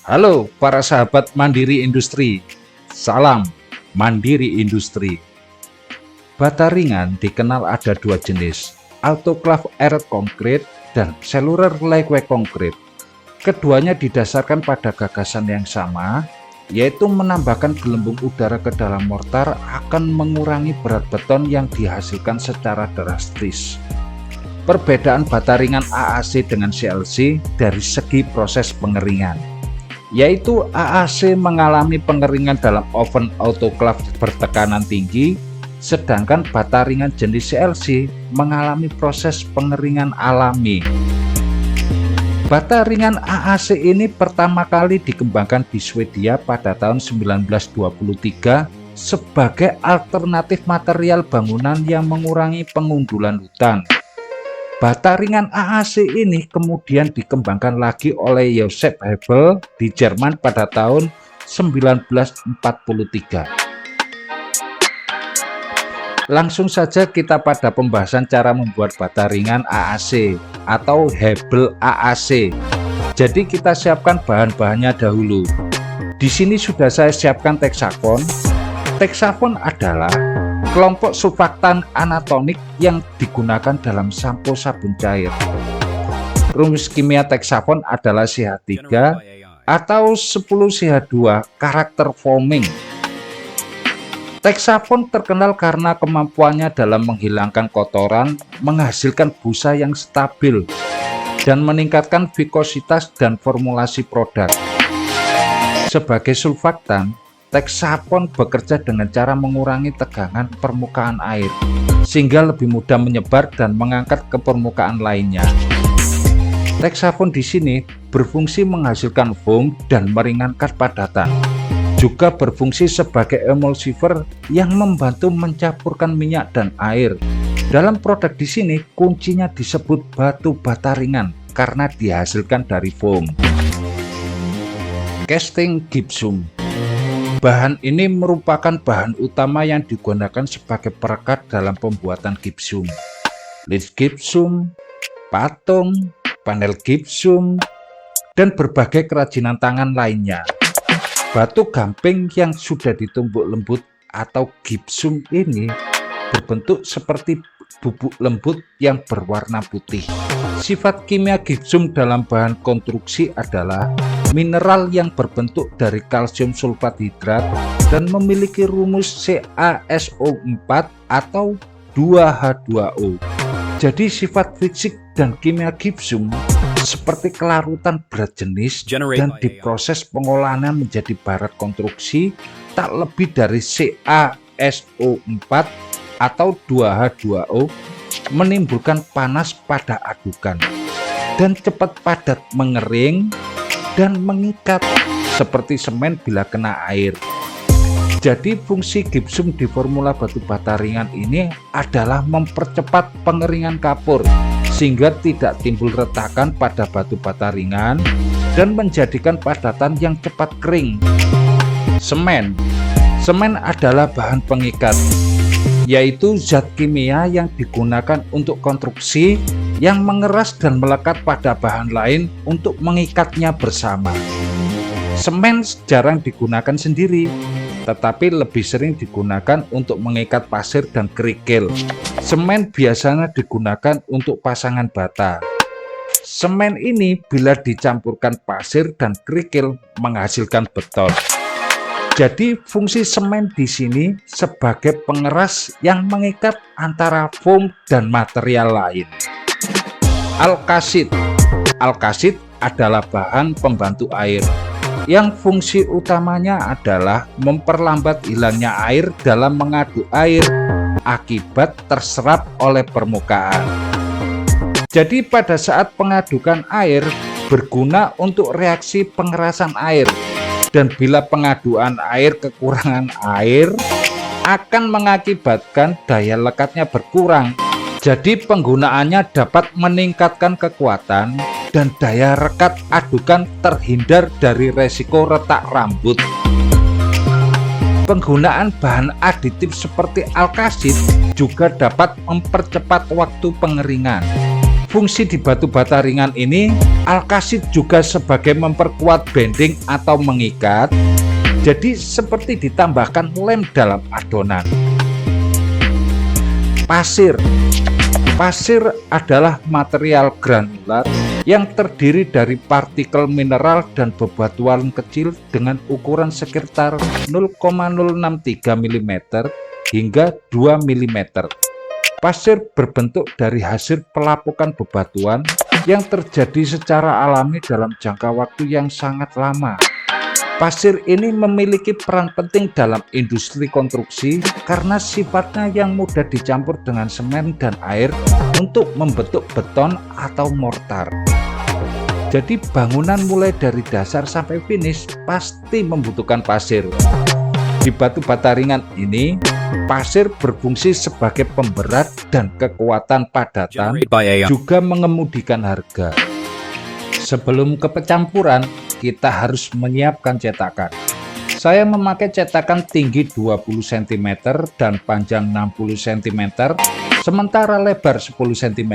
Halo para sahabat Mandiri Industri, salam Mandiri Industri. Bata ringan dikenal ada dua jenis, autoclave air concrete dan cellular lightweight concrete. Keduanya didasarkan pada gagasan yang sama, yaitu menambahkan gelembung udara ke dalam mortar akan mengurangi berat beton yang dihasilkan secara drastis. Perbedaan bata ringan AAC dengan CLC dari segi proses pengeringan, yaitu AAC mengalami pengeringan dalam oven autoclave bertekanan tinggi, sedangkan bata ringan jenis CLC mengalami proses pengeringan alami. Bata ringan AAC ini pertama kali dikembangkan di Swedia pada tahun 1923 sebagai alternatif material bangunan yang mengurangi pengundulan hutan. Bata ringan AAC ini kemudian dikembangkan lagi oleh Joseph Hebel di Jerman pada tahun 1943. Langsung saja kita pada pembahasan cara membuat bata ringan AAC atau Hebel AAC. Jadi kita siapkan bahan-bahannya dahulu. Di sini sudah saya siapkan Texafon. Texafon adalah kelompok surfaktan anatonik yang digunakan dalam sampo sabun cair. Rumus kimia Texafon adalah CH3 atau 10CH2 karakter foaming. Texafon terkenal karena kemampuannya dalam menghilangkan kotoran, menghasilkan busa yang stabil, dan meningkatkan vikositas dan formulasi produk. Sebagai surfaktan, Texafon bekerja dengan cara mengurangi tegangan permukaan air, sehingga lebih mudah menyebar dan mengangkat ke permukaan lainnya. Texafon di sini berfungsi menghasilkan foam dan meringankan padatan. Juga berfungsi sebagai emulsifer yang membantu mencampurkan minyak dan air. Dalam produk di sini kuncinya disebut batu bata ringan karena dihasilkan dari foam. Casting gypsum. Bahan ini merupakan bahan utama yang digunakan sebagai perekat dalam pembuatan gypsum. Lid gypsum, patung, panel gypsum, dan berbagai kerajinan tangan lainnya. Batu gamping yang sudah ditumbuk lembut atau gypsum ini berbentuk seperti bubuk lembut yang berwarna putih. Sifat kimia gypsum dalam bahan konstruksi adalah mineral yang berbentuk dari kalsium sulfat hidrat dan memiliki rumus CaSO4 atau 2H2O. Jadi sifat fisik dan kimia gypsum seperti kelarutan berat jenis dan diproses pengolahannya menjadi barat konstruksi tak lebih dari CaSO4 atau 2H2O menimbulkan panas pada adukan dan cepat padat mengering dan mengikat seperti semen bila kena air. Jadi fungsi gypsum di formula batu bata ringan ini adalah mempercepat pengeringan kapur sehingga tidak timbul retakan pada batu bata ringan dan menjadikan padatan yang cepat kering. Semen adalah bahan pengikat, yaitu zat kimia yang digunakan untuk konstruksi yang mengeras dan melekat pada bahan lain untuk mengikatnya bersama. Semen jarang digunakan sendiri, tetapi lebih sering digunakan untuk mengikat pasir dan kerikil. Semen biasanya digunakan untuk pasangan bata. Semen ini bila dicampurkan pasir dan kerikil menghasilkan beton. Jadi fungsi semen di sini sebagai pengeras yang mengikat antara foam dan material lain. Alkasit adalah bahan pembantu air yang fungsi utamanya adalah memperlambat hilangnya air dalam mengaduk air akibat terserap oleh permukaan. Jadi pada saat pengadukan air berguna untuk reaksi pengerasan air, dan bila pengaduan air kekurangan air akan mengakibatkan daya lekatnya berkurang. Jadi penggunaannya dapat meningkatkan kekuatan dan daya rekat adukan terhindar dari resiko retak rambut. Penggunaan bahan aditif seperti alkasit juga dapat mempercepat waktu pengeringan. Fungsi di batu bata ringan ini, alkasit juga sebagai memperkuat bending atau mengikat, jadi seperti ditambahkan lem dalam adonan. Pasir. Pasir adalah material granular yang terdiri dari partikel mineral dan bebatuan kecil dengan ukuran sekitar 0,063 mm hingga 2 mm. Pasir berbentuk dari hasil pelapukan bebatuan yang terjadi secara alami dalam jangka waktu yang sangat lama. Pasir ini memiliki peran penting dalam industri konstruksi karena sifatnya yang mudah dicampur dengan semen dan air untuk membentuk beton atau mortar. Jadi bangunan mulai dari dasar sampai finish pasti membutuhkan pasir. Di batu bata ringan ini, pasir berfungsi sebagai pemberat dan kekuatan padatan, juga mengemudikan harga. Sebelum ke pencampuran, kita harus menyiapkan cetakan. Saya memakai cetakan tinggi 20 cm dan panjang 60 cm, sementara lebar 10 cm.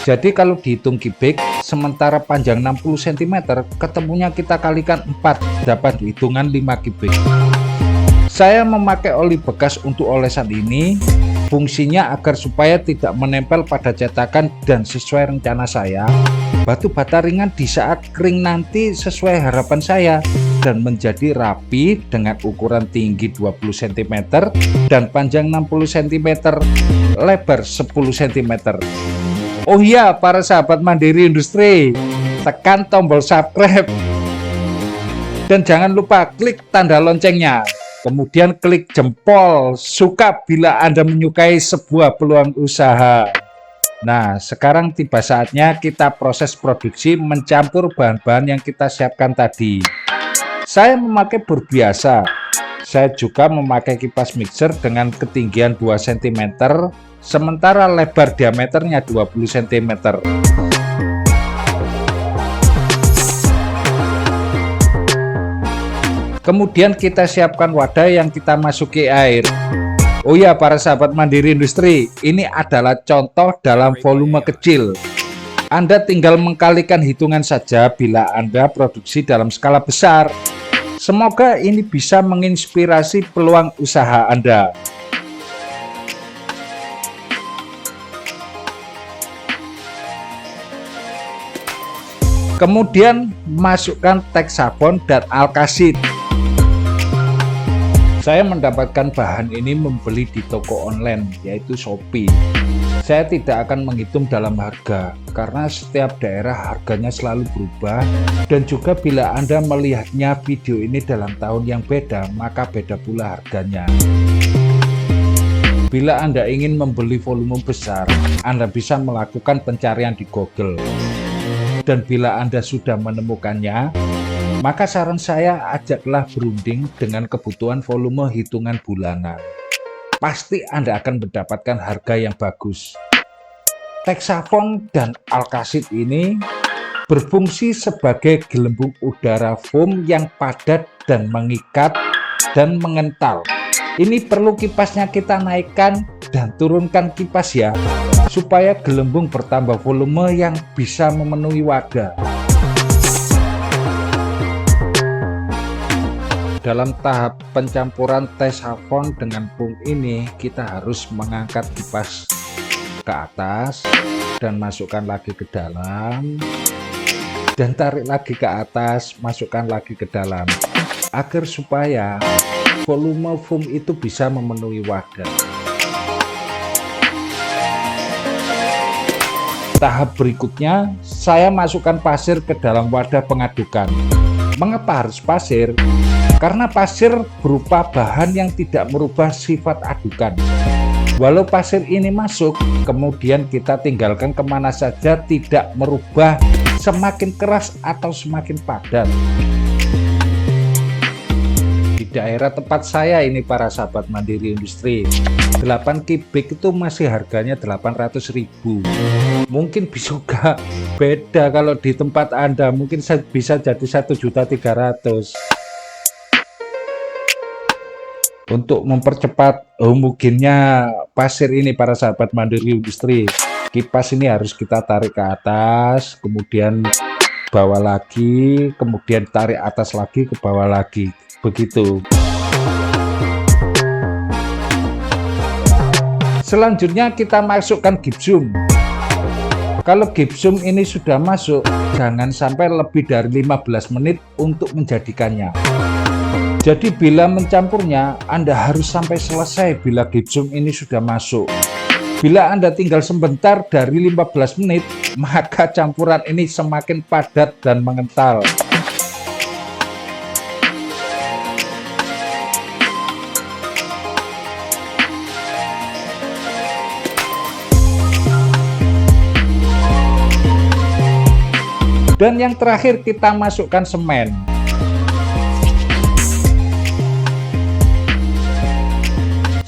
Jadi kalau dihitung kubik, sementara panjang 60 cm, ketemunya kita kalikan 4, dapat hitungan 5 kubik. Saya memakai oli bekas untuk olesan ini, fungsinya agar supaya tidak menempel pada cetakan dan sesuai rencana saya, batu bata ringan di saat kering nanti sesuai harapan saya dan menjadi rapi dengan ukuran tinggi 20 cm dan panjang 60 cm, lebar 10 cm. Oh iya, para sahabat Mandiri Industri, tekan tombol subscribe dan jangan lupa klik tanda loncengnya. Kemudian klik jempol suka bila Anda menyukai sebuah peluang usaha. Nah, sekarang tiba saatnya kita proses produksi mencampur bahan-bahan yang kita siapkan tadi. Saya memakai bor biasa. Saya juga memakai kipas mixer dengan ketinggian 2 cm, sementara lebar diameternya 20 cm. Kemudian kita siapkan wadah yang kita masuki air. Oh ya, para sahabat Mandiri Industri, ini adalah contoh dalam volume kecil. Anda tinggal mengkalikan hitungan saja bila Anda produksi dalam skala besar. Semoga ini bisa menginspirasi peluang usaha Anda. Kemudian masukkan teksabon dan alkasit. Saya mendapatkan bahan ini membeli di toko online, yaitu Shopee. Saya tidak akan menghitung dalam harga, karena setiap daerah harganya selalu berubah, dan juga bila Anda melihatnya video ini dalam tahun yang beda, maka beda pula harganya. Bila Anda ingin membeli volume besar, Anda bisa melakukan pencarian di Google. Dan bila Anda sudah menemukannya, maka saran saya ajaklah berunding dengan kebutuhan volume hitungan bulanan. Pasti Anda akan mendapatkan harga yang bagus. Teksabon dan alkasit ini berfungsi sebagai gelembung udara foam yang padat dan mengikat dan mengental. Ini perlu kipasnya kita naikkan dan turunkan kipas ya, supaya gelembung bertambah volume yang bisa memenuhi wadah. Dalam tahap pencampuran teksabon dengan foam ini, kita harus mengangkat kipas ke atas dan masukkan lagi ke dalam, dan tarik lagi ke atas, masukkan lagi ke dalam, agar supaya volume foam itu bisa memenuhi wadah. Tahap berikutnya, saya masukkan pasir ke dalam wadah pengadukan. Mengapa harus pasir? Karena pasir berupa bahan yang tidak merubah sifat adukan. Walau pasir ini masuk, kemudian kita tinggalkan kemana saja, tidak merubah semakin keras atau semakin padat. Di daerah tempat saya ini, para sahabat Mandiri Industri, 8 kubik itu masih harganya 800.000. Mungkin bisa beda kalau di tempat Anda, mungkin bisa jadi 1.300.000. Untuk mempercepat homogennya pasir ini, para sahabat Mandiri Industri, Kipas ini harus kita tarik ke atas, kemudian bawah lagi, kemudian tarik atas lagi ke bawah lagi, begitu. Selanjutnya kita masukkan gipsum. Kalau gipsum ini sudah masuk, jangan sampai lebih dari 15 menit untuk menjadikannya. Jadi bila mencampurnya, Anda harus sampai selesai bila gipsum ini sudah masuk. Bila Anda tinggal sebentar dari 15 menit, maka campuran ini semakin padat dan mengental. Dan yang terakhir kita masukkan semen.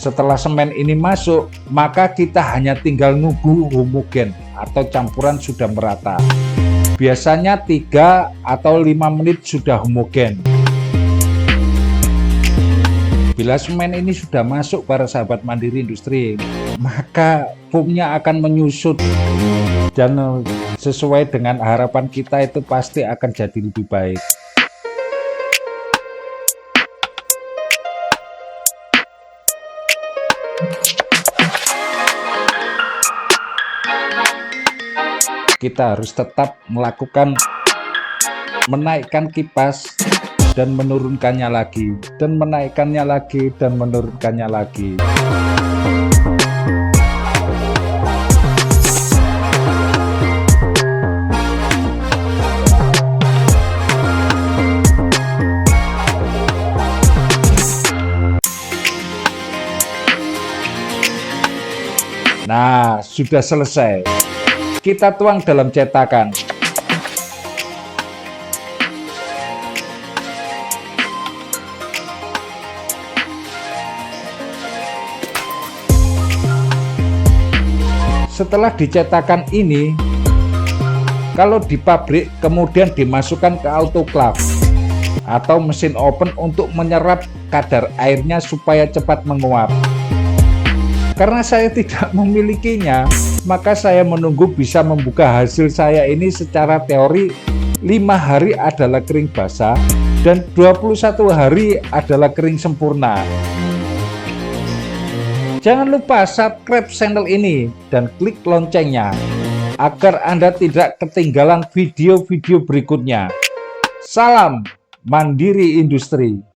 Setelah semen ini masuk, maka kita hanya tinggal nunggu homogen atau campuran sudah merata. Biasanya 3 atau 5 menit sudah homogen. Bila semen ini sudah masuk para sahabat Mandiri Industri, maka foamnya akan menyusut dan sesuai dengan harapan kita itu pasti akan jadi lebih baik. Kita harus tetap melakukan menaikkan kipas dan menurunkannya lagi, dan menaikkannya lagi dan menurunkannya lagi. Nah, sudah selesai. Kita tuang dalam cetakan. Setelah dicetakan ini, kalau di pabrik kemudian dimasukkan ke autoclave atau mesin oven untuk menyerap kadar airnya supaya cepat menguap. Karena saya tidak memilikinya, maka saya menunggu bisa membuka hasil saya ini secara teori. 5 hari adalah kering basah dan 21 hari adalah kering sempurna. Jangan lupa subscribe channel ini dan klik loncengnya agar Anda tidak ketinggalan video-video berikutnya. Salam Mandiri Industri.